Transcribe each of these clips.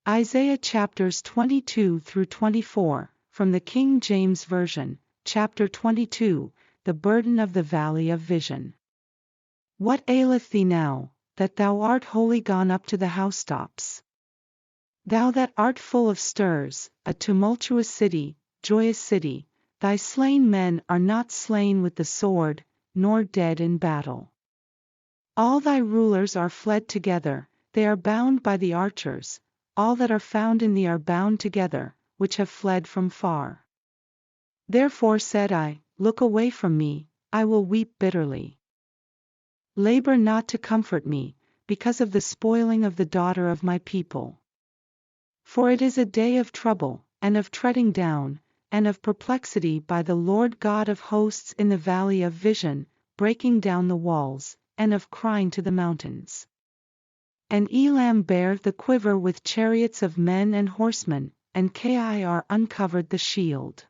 Isaiah chapters 22 through 24, from the King James Version, chapter 22, the burden of the valley of vision. What aileth thee now, that thou art wholly gone up to the housetops? Thou that art full of stirs, a tumultuous city, joyous city, thy slain men are not slain with the sword, nor dead in battle. All thy rulers are fled together, they are bound by the archers, all that are found in thee are bound together, which have fled from far. Therefore said I, Look away from me, I will weep bitterly. Labor not to comfort me, because of the spoiling of the daughter of my people. For it is a day of trouble, and of treading down, and of perplexity by the Lord God of hosts in the valley of vision, breaking down the walls, and of crying to the mountains. And Elam bare the quiver with chariots of men and horsemen, and Kir uncovered the shield.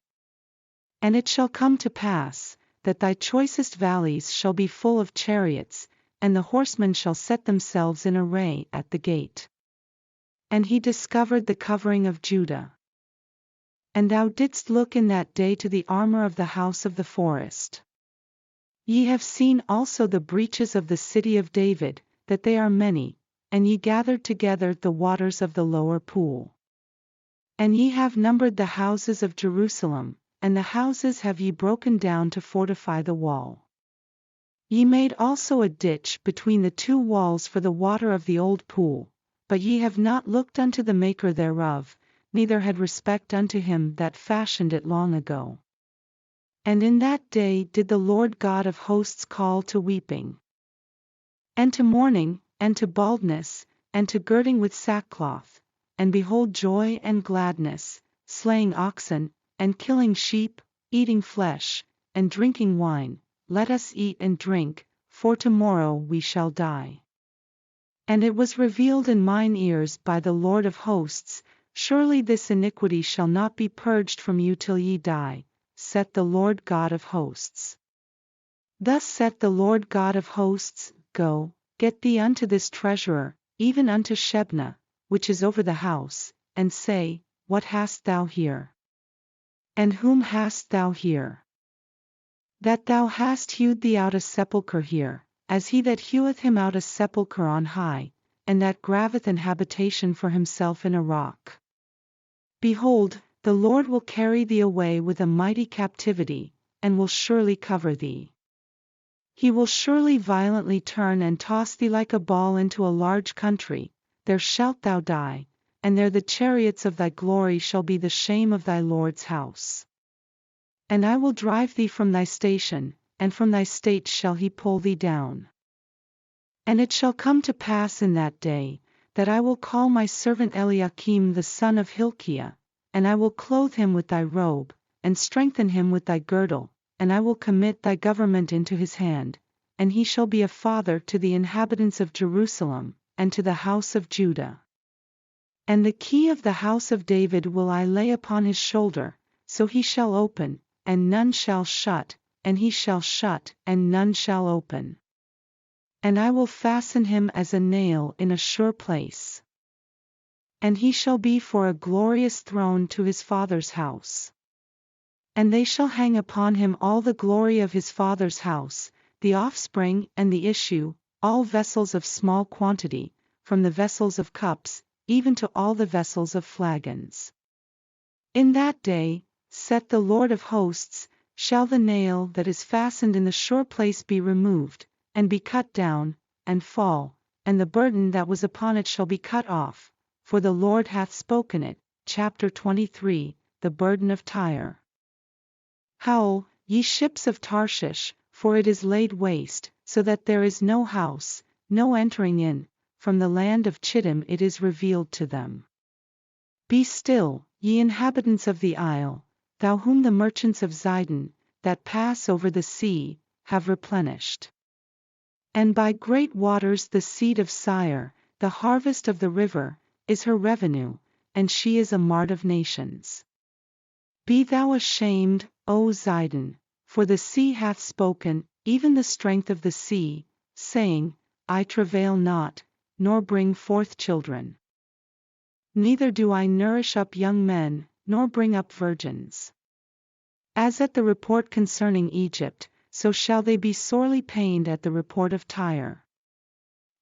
And it shall come to pass, that thy choicest valleys shall be full of chariots, and the horsemen shall set themselves in array at the gate. And he discovered the covering of Judah. And thou didst look in that day to the armor of the house of the forest. Ye have seen also the breaches of the city of David, that they are many, and ye gathered together the waters of the lower pool. And ye have numbered the houses of Jerusalem, and the houses have ye broken down to fortify the wall. Ye made also a ditch between the two walls for the water of the old pool, but ye have not looked unto the maker thereof, neither had respect unto him that fashioned it long ago. And in that day did the Lord God of hosts call to weeping, and to mourning, and to baldness, and to girding with sackcloth, and behold joy and gladness, slaying oxen, and killing sheep, eating flesh, and drinking wine. Let us eat and drink, for tomorrow we shall die. And it was revealed in mine ears by the Lord of hosts, Surely this iniquity shall not be purged from you till ye die, saith the Lord God of hosts. Thus saith the Lord God of hosts, Go, get thee unto this treasurer, even unto Shebna, which is over the house, and say, What hast thou here? And whom hast thou here? That thou hast hewed thee out a sepulchre here, as he that heweth him out a sepulchre on high, and that graveth an habitation for himself in a rock. Behold, the Lord will carry thee away with a mighty captivity, and will surely cover thee. He will surely violently turn and toss thee like a ball into a large country, there shalt thou die, and there the chariots of thy glory shall be the shame of thy Lord's house. And I will drive thee from thy station, and from thy state shall he pull thee down. And it shall come to pass in that day, that I will call my servant Eliakim the son of Hilkiah, and I will clothe him with thy robe, and strengthen him with thy girdle, and I will commit thy government into his hand, and he shall be a father to the inhabitants of Jerusalem, and to the house of Judah. And the key of the house of David will I lay upon his shoulder, so he shall open, and none shall shut, and he shall shut, and none shall open. And I will fasten him as a nail in a sure place. And he shall be for a glorious throne to his father's house. And they shall hang upon him all the glory of his father's house, the offspring and the issue, all vessels of small quantity, from the vessels of cups, even to all the vessels of flagons. In that day, saith the Lord of hosts, shall the nail that is fastened in the sure place be removed, and be cut down, and fall, and the burden that was upon it shall be cut off, for the Lord hath spoken it. Chapter 23, the burden of Tyre. Howl, ye ships of Tarshish, for it is laid waste, so that there is no house, no entering in, from the land of Chittim it is revealed to them. Be still, ye inhabitants of the isle, thou whom the merchants of Zidon, that pass over the sea, have replenished. And by great waters the seed of Sire, the harvest of the river, is her revenue, and she is a mart of nations. Be thou ashamed, O Zidon, for the sea hath spoken, even the strength of the sea, saying, I travail not, nor bring forth children. neither do I nourish up young men, nor bring up virgins. As at the report concerning Egypt, so shall they be sorely pained at the report of Tyre.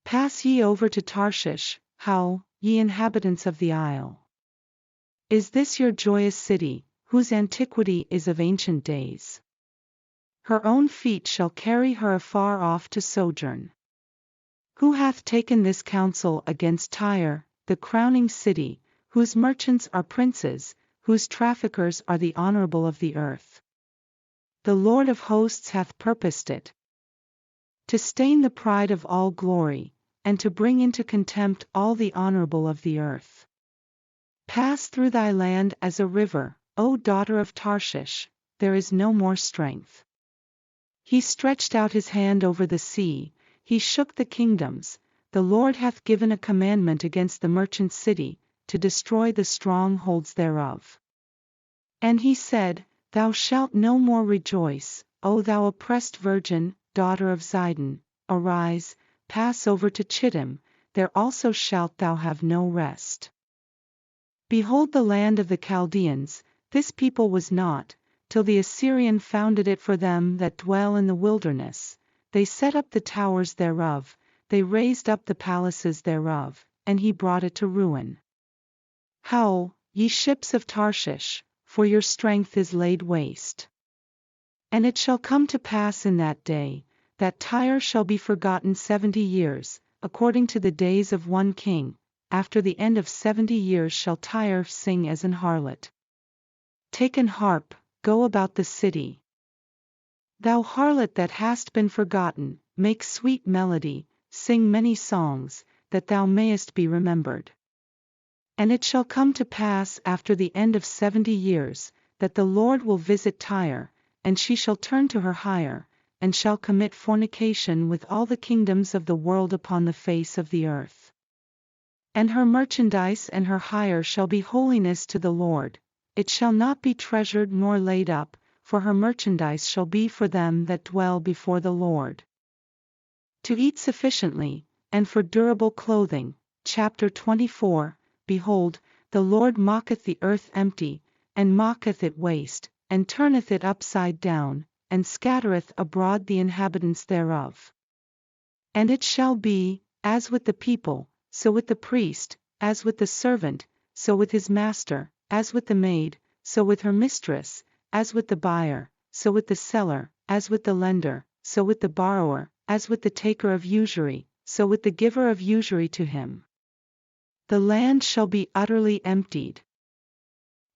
Pass ye over to Tarshish, howl, ye inhabitants of the isle. Is this your joyous city, whose antiquity is of ancient days? Her own feet shall carry her afar off to sojourn. Who hath taken this counsel against Tyre, the crowning city, whose merchants are princes, whose traffickers are the honorable of the earth? The Lord of hosts hath purposed it, to stain the pride of all glory, and to bring into contempt all the honorable of the earth. Pass through thy land as a river, O daughter of Tarshish, there is no more strength. He stretched out his hand over the sea, he shook the kingdoms, the Lord hath given a commandment against the merchant city, to destroy the strongholds thereof. And he said, Thou shalt no more rejoice, O thou oppressed virgin, daughter of Zidon, arise, pass over to Chittim, there also shalt thou have no rest. Behold the land of the Chaldeans, this people was not, till the Assyrian founded it for them that dwell in the wilderness. They set up the towers thereof, they raised up the palaces thereof, and he brought it to ruin. Howl, ye ships of Tarshish, for your strength is laid waste. And it shall come to pass in that day, that Tyre shall be forgotten 70 years, according to the days of one king. After the end of 70 years shall Tyre sing as an harlot. Take an harp, go about the city. Thou harlot that hast been forgotten, make sweet melody, sing many songs, that thou mayest be remembered. And it shall come to pass after the end of 70 years, that the Lord will visit Tyre, and she shall turn to her hire, and shall commit fornication with all the kingdoms of the world upon the face of the earth. And her merchandise and her hire shall be holiness to the Lord, it shall not be treasured nor laid up, for her merchandise shall be for them that dwell before the Lord. To eat sufficiently, and for durable clothing. Chapter 24. Behold, the Lord mocketh the earth empty, and mocketh it waste, and turneth it upside down, and scattereth abroad the inhabitants thereof. And it shall be, as with the people, so with the priest, as with the servant, so with his master, as with the maid, so with her mistress, as with the buyer, so with the seller, as with the lender, so with the borrower, as with the taker of usury, so with the giver of usury to him. The land shall be utterly emptied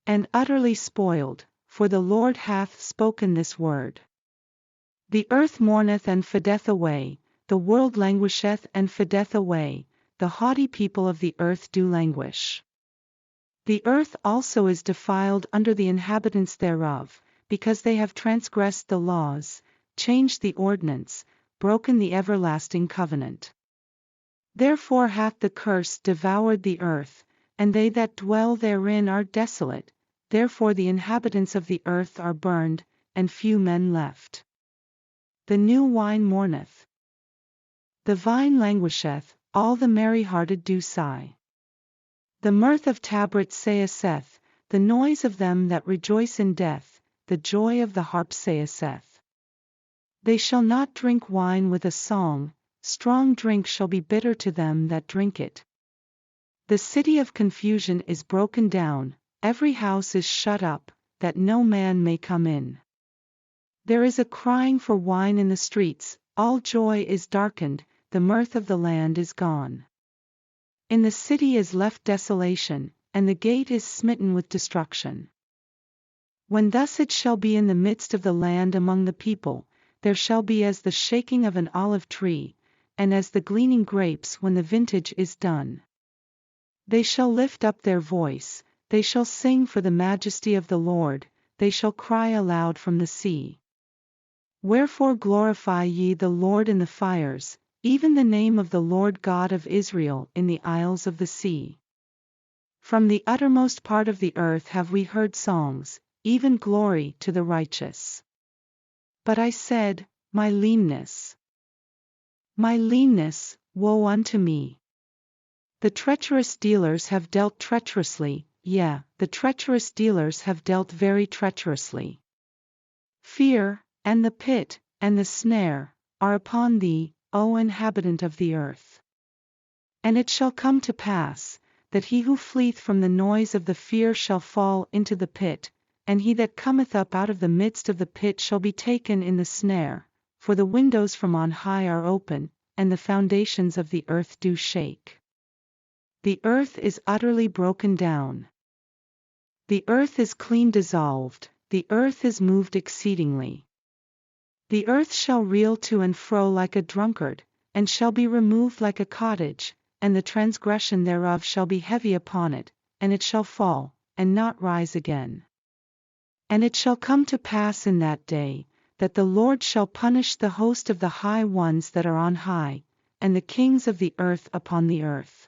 and utterly spoiled, for the Lord hath spoken this word. The earth mourneth and fadeth away, the world languisheth and fadeth away, the haughty people of the earth do languish. The earth also is defiled under the inhabitants thereof, because they have transgressed the laws, changed the ordinance, broken the everlasting covenant. Therefore hath the curse devoured the earth, and they that dwell therein are desolate, therefore the inhabitants of the earth are burned, and few men left. The new wine mourneth. The vine languisheth, all the merry-hearted do sigh. The mirth of Tabret saith, the noise of them that rejoice in death, the joy of the harp saith. They shall not drink wine with a song, strong drink shall be bitter to them that drink it. The city of confusion is broken down, every house is shut up, that no man may come in. There is a crying for wine in the streets, all joy is darkened, the mirth of the land is gone. In the city is left desolation, and the gate is smitten with destruction. When thus it shall be in the midst of the land among the people, there shall be as the shaking of an olive tree, and as the gleaning grapes when the vintage is done. They shall lift up their voice, they shall sing for the majesty of the Lord, they shall cry aloud from the sea. Wherefore glorify ye the Lord in the fires, even the name of the Lord God of Israel in the isles of the sea. From the uttermost part of the earth have we heard songs, even glory to the righteous. But I said, my leanness, woe unto me! The treacherous dealers have dealt treacherously, the treacherous dealers have dealt very treacherously. Fear, and the pit, and the snare, are upon thee, O inhabitant of the earth. And it shall come to pass, that he who fleeth from the noise of the fear shall fall into the pit, and he that cometh up out of the midst of the pit shall be taken in the snare, for the windows from on high are open, and the foundations of the earth do shake. The earth is utterly broken down. The earth is clean dissolved, the earth is moved exceedingly. The earth shall reel to and fro like a drunkard, and shall be removed like a cottage, and the transgression thereof shall be heavy upon it, and it shall fall, and not rise again. And it shall come to pass in that day, that the Lord shall punish the host of the high ones that are on high, and the kings of the earth upon the earth.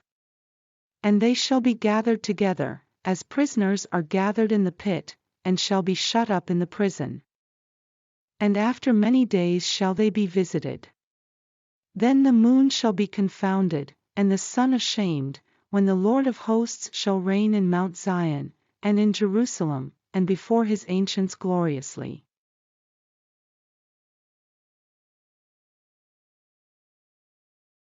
And they shall be gathered together, as prisoners are gathered in the pit, and shall be shut up in the prison. And after many days shall they be visited. Then the moon shall be confounded, and the sun ashamed, when the Lord of hosts shall reign in Mount Zion, and in Jerusalem, and before his ancients gloriously.